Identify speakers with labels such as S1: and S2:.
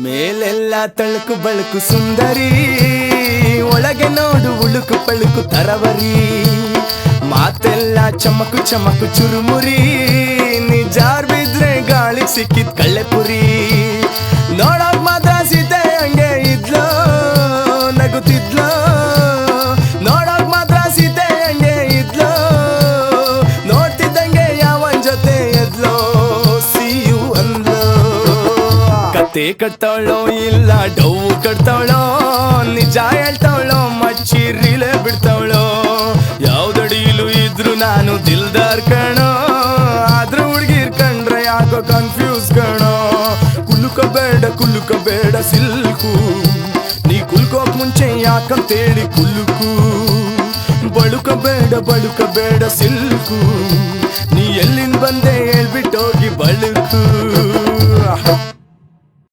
S1: ಮೇಲೆಲ್ಲ ತಳುಕು ಬಳುಕು ಸುಂದರಿ, ಒಳಗೆ ನೋಡು ಉಳುಕು ಪಳುಕು ತರವರಿ. ಮಾತೆಲ್ಲ ಚಮಕು ಚಮಕು ಚುರುಮುರಿ, ನಿಜಾರ್ ಬಿದ್ರೆ ಗಾಳಿ ಸಿಕ್ಕಿದ್ ಕಳ್ಳೆಪುರಿ. ನೋಡೋಕ್ ಮಾತ್ರ ಸೀತೆ ಹಂಗೆ ಇದ್ಲೋ, ನಗುತ್ತಿದ್ಲೋ. ನೋಡೋಕ್ ಮಾತ್ರ ಸೀತೆ ಹಂಗೆ ಇದ್ಲೋ, ನೋಡ್ತಿದ್ದಂಗೆ ಯಾವನ್ ಜೊತೆ ಎದ್ಲೋ ಸಿಯು ಅಂದ್ಲೋ. ಕತೆ ಕಟ್ತಾಳೋ ಇಲ್ಲ ಡೌ ಕಟ್ತಾಳೋ, ನಿಜ ಹೇಳ್ತಾಳೋ ಮಚ್ಚಿ ರೀಲೆ ಬಿಡ್ತಾಳೋ. ಯಾವ್ದಡಿಲು ಇದ್ರು ನಾನು ದಿಲ್ದಾರ್ ಕಣೋ, ಆದ್ರೂ ಹುಡ್ಗಿರ್ ಕಂಡ್ರೆ ಯಾಕೋ ಕನ್ಫ್ಯೂಸ್ ಕಣೋ. ಕುಲುಕ ಬೇಡ ಸಿಲ್ಕು, ನೀ ಕುಲ್ಕೋಕ್ ಮುಂಚೆ ಯಾಕಂತೇಳಿ ಕುಲುಕು. ಬಳುಕ ಬೇಡ ಸಿಲ್ಕು, ನೀ ಎಲ್ಲಿಂದ ಬಂದೆ ಹೇಳ್ಬಿಟ್ಟೋಗಿ ಬಳುಕು.